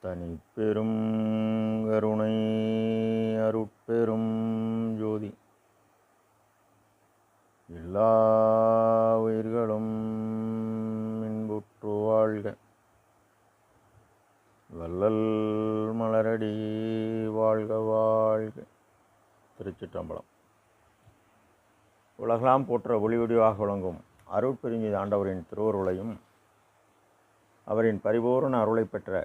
தனிப்பெரும் கருணை அருட்பெரும் ஜோதி எல்லா உயிர்களும் இன்புற்று வாழ்க. வள்ளல் மலரடி வாழ்க வாழ்க. திருச்சிற்றம்பலம். உலகெல்லாம் போற்ற ஒளிவடிவாக விளங்கும் அருட்பெருஞ்சி ஆண்டவரின் திருவருளையும் அவரின் பரிபூரண அருளை பெற்ற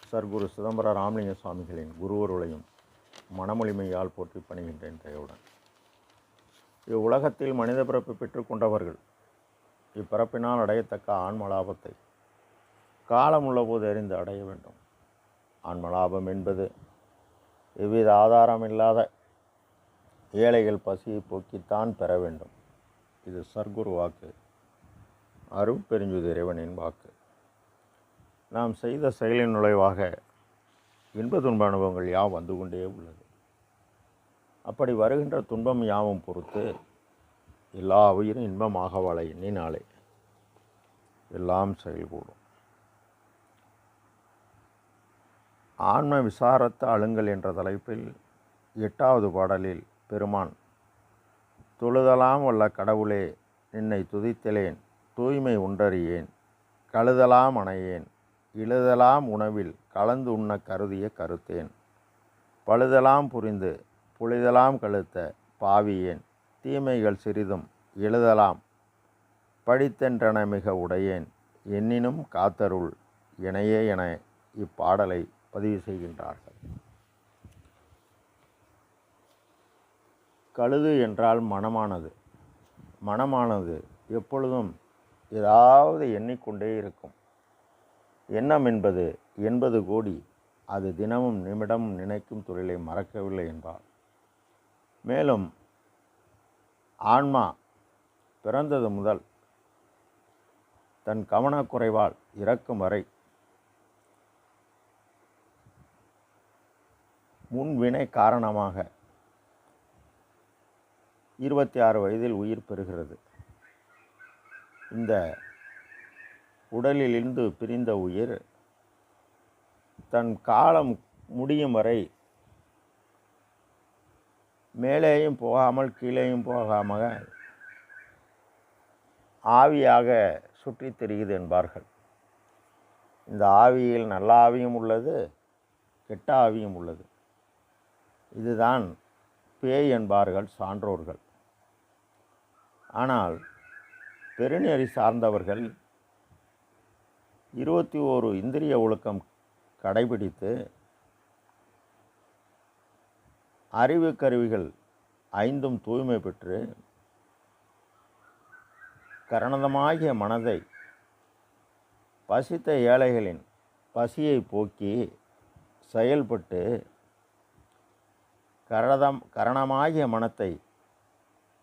சர்க்குரு சிதம்பர ராமலிங்க சுவாமிகளின் குருவருளையும் மனமொழிமையால் போற்றி பணிகின்றேன் தயவுடன். இவ்வுலகத்தில் மனித பிறப்பு பெற்றுக்கொண்டவர்கள் இப்பிறப்பினால் அடையத்தக்க ஆன்மலாபத்தை காலமுள்ள போது அறிந்து அடைய வேண்டும். ஆன்மலாபம் என்பது எவ்வித ஆதாரம் இல்லாத ஏழைகள் பசியை போக்கித்தான் பெற வேண்டும். இது சர்க்குரு வாக்கு, அருட்பெருஞ்சுதி இறைவனின் வாக்கு. நாம் செய்த செயலின் நுழைவாக இன்ப துன்ப அனுபவங்கள் யாவும் வந்து கொண்டே உள்ளது. அப்படி வருகின்ற துன்பம் யாவும் பொறுத்து எல்லா உயிரும் இன்பமாக வாழ எண்ணினாலே எல்லாம் செயல்கூடும். ஆன்ம விசாரத்த அழுங்கல் என்ற தலைப்பில் 8வது பாடலில் பெருமான், தொழுதலாம் வல்ல கடவுளே நின்னை துதித்தலேன், தூய்மை உண்டறியேன், கழுதலாம் அணையேன், இழுதலாம் உணவில் கலந்து உண்ண கருதிய கருத்தேன், பழுதலாம் புரிந்து புலிதலாம் கழுத்த பாவியேன், தீமைகள் சிறிதும் எழுதலாம் படித்தென்றன மிக உடையேன், எண்ணினும் காத்தருள் எனையே என இப்பாடலை பதிவு செய்கின்றார்கள். கழுது என்றால் மனமானது. மனமானது எப்பொழுதும் ஏதாவது எண்ணிக்கொண்டே இருக்கும். எண்ணம் என்பது 80 கோடி. அது தினமும் நிமிடமும் நினைக்கும் தொழிலை மறக்கவில்லை என்பார். மேலும் ஆன்மா பிறந்தது முதல் தன் கவனக்குறைவால் இறக்கும் வரை முன்வினை காரணமாக 26 வயதில் உயிர் பெறுகிறது. இந்த உடலிலிருந்து பிரிந்த உயிர் தன் காலம் முடியும் வரை மேலேயும் போகாமல் கீழேயும் போகாமல் ஆவியாக சுற்றி திரியுது என்பார்கள். இந்த ஆவியில் நல்ல ஆவியும் உள்ளது, கெட்ட ஆவியும் உள்ளது. இதுதான் பேய் என்பார்கள் சான்றோர்கள். ஆனால் பெருநெறி சார்ந்தவர்கள் 21 இந்திரிய ஒழுக்கம் கடைபிடித்து அறிவு கருவிகள் 5ம் தூய்மை பெற்று கரணதமாகிய மனதை பசித்த ஏழைகளின் பசியை போக்கி செயல்பட்டு கரணமாகிய மனத்தை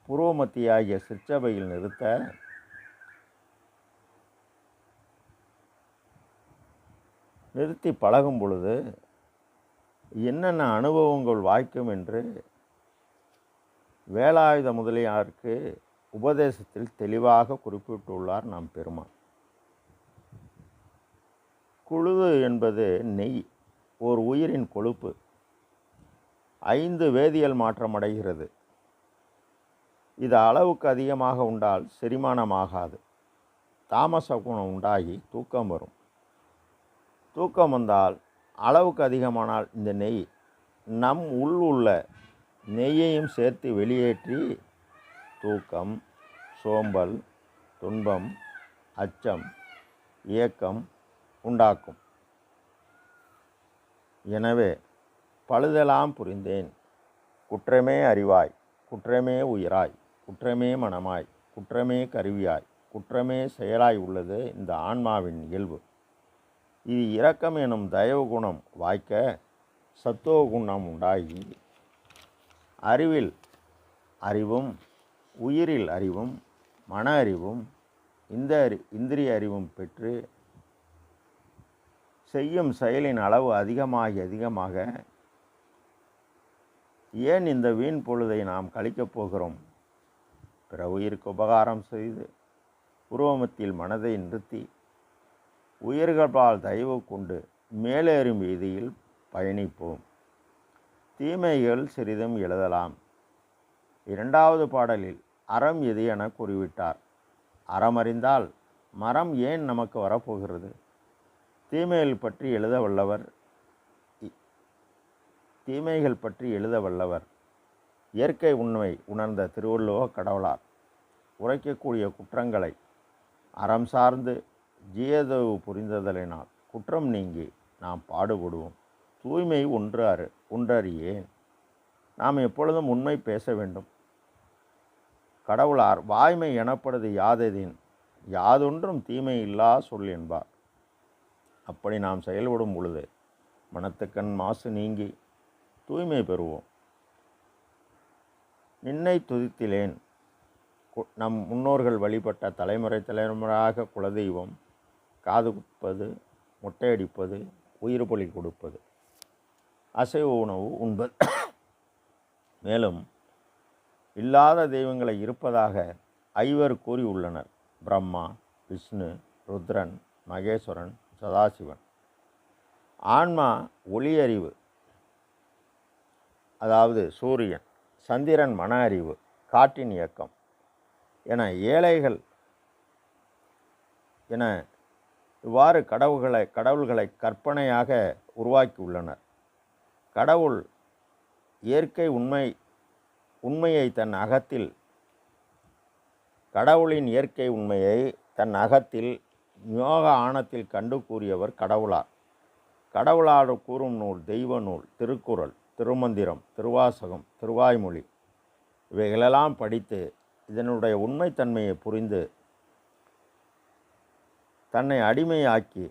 புருவமத்தியாகிய சிற்சபையில் நிறுத்த நிறுத்தி பழகும் பொழுது என்னென்ன அனுபவங்கள் வாய்க்கும் என்று வேலாயுத முதலியாருக்கு உபதேசத்தில் தெளிவாக குறிப்பிட்டுள்ளார் நம் பெருமான். குழுது என்பது நெய், ஓர் உயிரின் கொழுப்பு. 5 வேதியியல் மாற்றம் அடைகிறது. இது அளவுக்கு அதிகமாக உண்டால் செரிமானமாகாது. தாமச குணம் உண்டாகி தூக்கம் வரும். தூக்கம் வந்தால் அளவுக்கு அதிகமானால் இந்த நெய் நம் உள்ள நெய்யையும் சேர்த்து வெளியேற்றி தூக்கம், சோம்பல், துன்பம், அச்சம், ஏக்கம் உண்டாக்கும். எனவே பழுதெல்லாம் புரிந்தேன், குற்றமே அறிவாய், குற்றமே உயிராய், குற்றமே மனமாய், குற்றமே கருவியாய், குற்றமே செயலாய் உள்ளது இந்த ஆன்மாவின் இயல்பு. இது இரக்கம் எனும் தயவு குணம் வாய்க்க சத்துவ குணம் உண்டாகி அறிவில் அறிவும், உயிரில் அறிவும், மன அறிவும், இந்திரிய அறிவும் பெற்று செய்யும் செயலின் அளவு அதிகமாக ஏன் இந்த வீண் பொழுதை நாம் கழிக்கப் போகிறோம்? பிற உயிருக்கு உபகாரம் செய்து உருவமத்தில் மனதை நிறுத்தி உயிர்களால் தயவு கொண்டு மேலேறும் வீதியில் பயணிப்போம். தீமைகள் சிறிதும் எழுதலாம். இரண்டாவது பாடலில் அறம் எது என கூறிவிட்டார். அறமறிந்தால் மரம் ஏன் நமக்கு வரப்போகிறது? தீமைகள் பற்றி எழுத வல்லவர் இயற்கை உண்மை உணர்ந்த திருவள்ளுவ கடவுளார் உரைக்கக்கூடிய குற்றங்களை அறம் சார்ந்து ஜீயதவு புரிந்ததலினால் குற்றம் நீங்கி நாம் பாடுபடுவோம். தூய்மை ஒன்றறியேன். நாம் எப்பொழுதும் உண்மை பேச வேண்டும். கடவுளார் வாய்மை எனப்படுது யாதெதின் யாதொன்றும் தீமை இல்லா சொல் என்பார். அப்படி நாம் செயல்படும் பொழுது மனத்துக்கண் மாசு நீங்கி தூய்மை பெறுவோம். நின்னை துதித்திலேன். நம் முன்னோர்கள் வழிபட்ட தலைமுறையாக குலதெய்வம், காது குத்துவது, மொட்டையடிப்பது, உயிர் பலி கொடுப்பது, அசைவ உணவு உண்பது. மேலும் இல்லாத தெய்வங்களை இருப்பதாக ஐவர் கூறியுள்ளனர். பிரம்மா, விஷ்ணு, ருத்ரன், மகேஸ்வரன், சதாசிவன். ஆன்மா ஒளியறிவு, அதாவது சூரியன், சந்திரன் மன அறிவு, காற்றின் இயக்கம் என ஏழைகள் என இவ்வாறு கடவுள்களை கற்பனையாக உருவாக்கியுள்ளனர். கடவுள் இயற்கை உண்மையை தன் அகத்தில் கடவுளின் இயற்கை உண்மையை தன் அகத்தில் யோக ஆணத்தில் கண்டு கூறியவர் கடவுளார். கடவுளார் கூறும் நூல் தெய்வ நூல், திருக்குறள், திருமந்திரம், திருவாசகம், திருவாய்மொழி இவைகளெல்லாம் படித்து இதனுடைய உண்மைத்தன்மையை புரிந்து தன்னை அடிமையாக்கி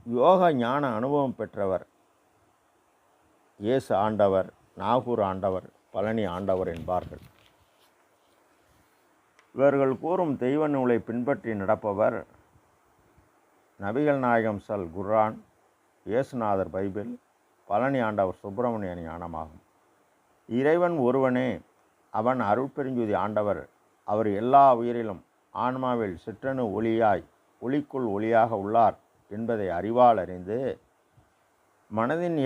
யோக ஞான அனுபவம் பெற்றவர் இயேசு ஆண்டவர், நாகூர் ஆண்டவர், பழனி ஆண்டவர் என்பார்கள். இவர்கள் கூறும் தெய்வ நூலை பின்பற்றி நடப்பவர் நபிகள் நாயகம் குர்ஆன், இயேசுநாதர் பைபிள், பழனி ஆண்டவர் சுப்பிரமணிய ஞானமாகும். இறைவன் ஒருவனே, அவன் அருட்பெருஞ்சுதி ஆண்டவர். அவர் எல்லா உயிரிலும் ஆன்மாவில் சிற்றணு ஒளியாய் ஒளிக்குள் ஒளியாக உள்ளார் என்பதை அறிவால் அறிந்து மனதின்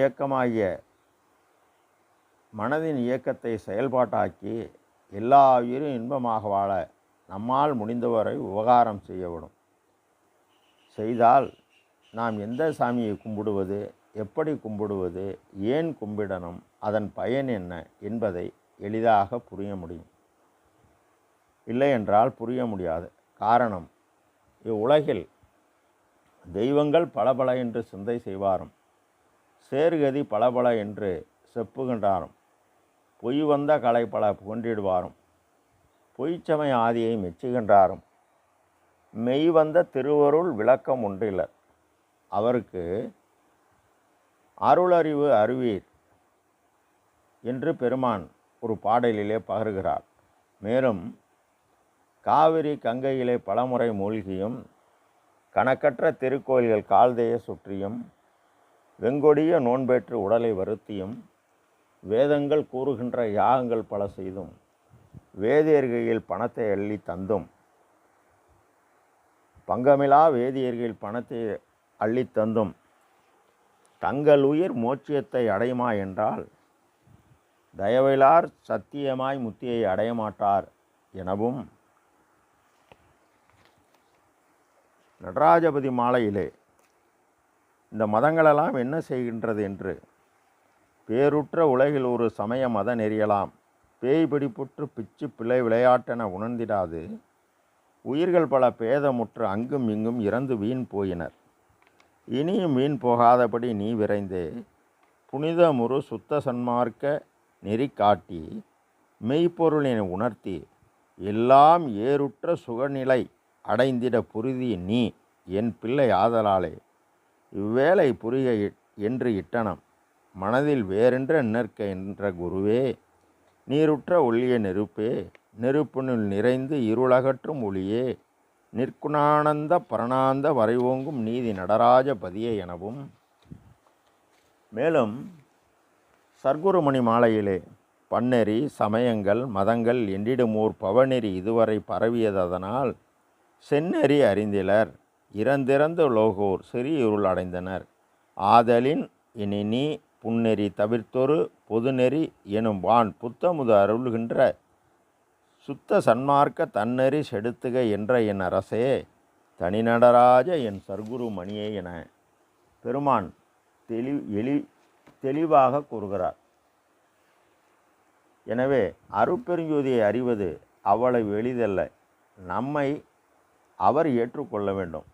இயக்கத்தை செயல்பாட்டாக்கி எல்லா உயிரும் இன்பமாக வாழ நம்மால் முடிந்தவரை உபகாரம் செய்தால் நாம் எந்த சாமியை கும்பிடுவது, எப்படி கும்பிடுவது, ஏன் கும்பிடணும், அதன் பயன் என்ன என்பதை எளிதாக புரிய முடியும். இல்லை என்றால் புரிய முடியாது. காரணம், இவ்வுலகில் தெய்வங்கள் பலபல என்று சிந்தை செய்வாரும், சேர்கதி பலபல என்று செப்புகின்றாரும், பொய் வந்த கலை பல புகன்றிடுவாரும், பொய்ச்சமய ஆதியை மெச்சுகின்றாரும், மெய் வந்த திருவருள் விளக்கம் ஒன்றிலர், அவருக்கு அருளறிவு அறிவீர் என்று பெருமான் ஒரு பாடலிலே பகருகிறார். மேலும் காவிரி கங்கையிலே பலமுறை மூழ்கியும் கணக்கற்ற திருக்கோயில்கள் கால்தேய சுற்றியும் வெங்கொடிய நோன்பேற்று உடலை வருத்தியும் வேதங்கள் கூறுகின்ற யாகங்கள் பல செய்தும் வேதியர்கையில் பணத்தை அள்ளி தந்தும் பங்கமிலா வேதியர்கையில் பணத்தை அள்ளி தந்தும் தங்கள் உயிர் மோட்சியத்தை அடையுமா என்றால் தயவிலார் சத்தியமாய் முத்தியை அடையமாட்டார் எனவும் நடராஜபதி மாலையிலே இந்த மதங்களெல்லாம் என்ன செய்கின்றது என்று பேருற்ற உலகில் ஒரு சமய மத நெறியலாம் பேய் பிடிப்புற்று பிச்சு பிழை விளையாட்டென உணர்ந்திடாது உயிர்கள் பல பேதமுற்று அங்கும் இங்கும் இறந்து வீண் போயினர். இனியும் வீண் போகாதபடி நீ விரைந்தே புனிதமுறு சுத்த சன்மார்க்க நெறி காட்டி மெய்ப்பொருளினை உணர்த்தி எல்லாம் ஏறுற்ற சுகநிலை அடைந்திட புரிதி நீ என் பிள்ளை ஆதலாலே இவ்வேளை புரிய என்று இட்டனம் மனதில் வேறென்ற நிற்க என்ற குருவே நீருற்ற ஒளிய நெருப்பே நெருப்பினுள் நிறைந்து இருளகற்றும் ஒளியே நிற்குணானந்த பரணாந்த வரைவோங்கும் நீதி நடராஜ பதியே எனவும். மேலும் சர்க்குருமணி மாலையிலே பன்னெறி சமயங்கள் மதங்கள் என்றிடுமோர் பவநெறி இதுவரை பரவியதனால் செந்நெறி அறிந்திலர் இறந்திறந்து லோகோர் சிறிய இருள் அடைந்தனர் ஆதலின் இனி நீ புன்னெறி தவிர்த்தொரு பொதுநெறி எனும் வான் புத்தமுது அருள்கின்ற சுத்த சன்மார்க்க தன்னெறி செடுத்துக என்ற என் அரசே தனிநடராஜ என் சர்க்குரு மணியே என பெருமான் தெளிவாக கூறுகிறார். எனவே அருட்பெருஞ்சோதியை அறிவது அவ்வளவு எளிதல்ல. நம்மை அவர் ஏற்றுக்கொள்ள வேண்டும்.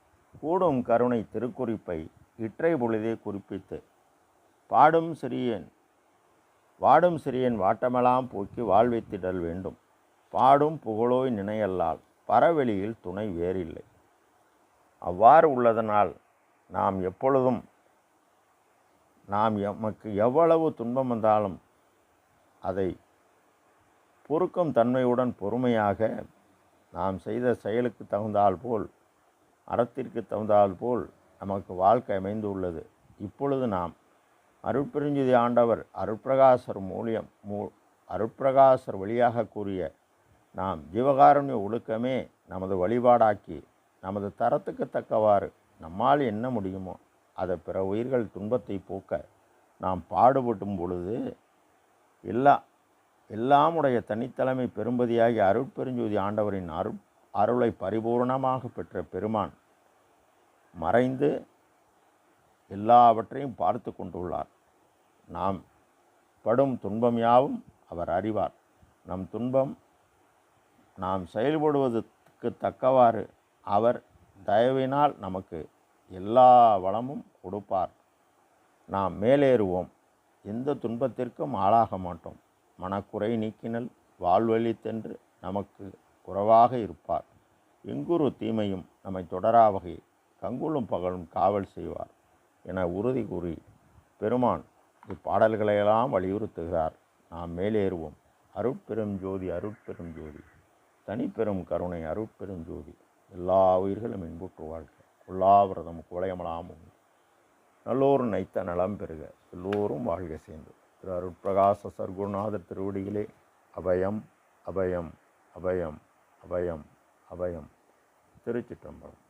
கூடும் கருணை திருக்குறிப்பை இற்றை பொழுதே குறிப்பித்து வாடும் சிறியன் வாட்டமெல்லாம் போக்கி வாழ்வைத்திடல் வேண்டும். பாடும் புகழோய் நினையல்லால் பரவெளியில் துணை வேறில்லை. அவ்வாறு உள்ளதனால் நாம் எப்பொழுதும் எமக்கு எவ்வளவு துன்பம் வந்தாலும் அதை பொறுக்கும் தன்மையுடன் பொறுமையாக நாம் செய்த செயலுக்கு தகுந்தால் போல் அறத்திற்கு தகுந்தால் போல் நமக்கு வாழ்க்கை அமைந்துள்ளது. இப்பொழுது நாம் அருட்பெருஞ்சோதி ஆண்டவர் அருட்பிரகாசர் வழியாக கூறிய நாம் ஜீவகாருண்ய ஒழுக்கமே நமது வழிபாடாக்கி நமது தரத்துக்கு தக்கவாறு நம்மால் என்ன முடியுமோ அதை பிற உயிர்கள் துன்பத்தை போக்க நாம் பாடுபடும் பொழுது எல்லாமுடைய தனித்தலைமை பெரும்பதியாகி அருட்பெருஞ்சோதி ஆண்டவரின் அருளை பரிபூர்ணமாக பெற்ற பெருமான் மறைந்து எல்லாவற்றையும் பார்த்து கொண்டுள்ளார். நாம் படும் துன்பம் யாவும் அவர் அறிவார். நம் துன்பம் நாம் செயல்படுவதற்கு தக்கவாறு அவர் தயவினால் நமக்கு எல்லா வளமும் கொடுப்பார். நாம் மேலேறுவோம். எந்த துன்பத்திற்கும் ஆளாக மாட்டோம். மனக்குறை நீக்கினல் வாழ்வழித்தென்று நமக்கு உறவாக இருப்பார். எங்குரு தீமையும் நம்மை தொடரா வகை கங்குலும் பகலும் காவல் செய்வார் என உறுதி கூறி பெருமான் இப்பாடல்களையெல்லாம் வலியுறுத்துகிறார். நாம் மேலேறுவோம். அருட்பெரும் ஜோதி அருட்பெரும் ஜோதி தனிப்பெரும் கருணை அருட்பெரும் ஜோதி எல்லா உயிர்களும் இன்புற்று வாழ்க. கொல்லாவிரதம் குவளையமலாம் உண்டு நல்லோர் நைத்த நலம் பெறுக. எல்லோரும் வாழ்க சேர்ந்து. திரு அருட்பிரகாச சர்க்குருநாதர் திருவடிகளே அபயம் அபயம் அபயம் அபயம் அபயம். திருச்சிற்றம்பலம்.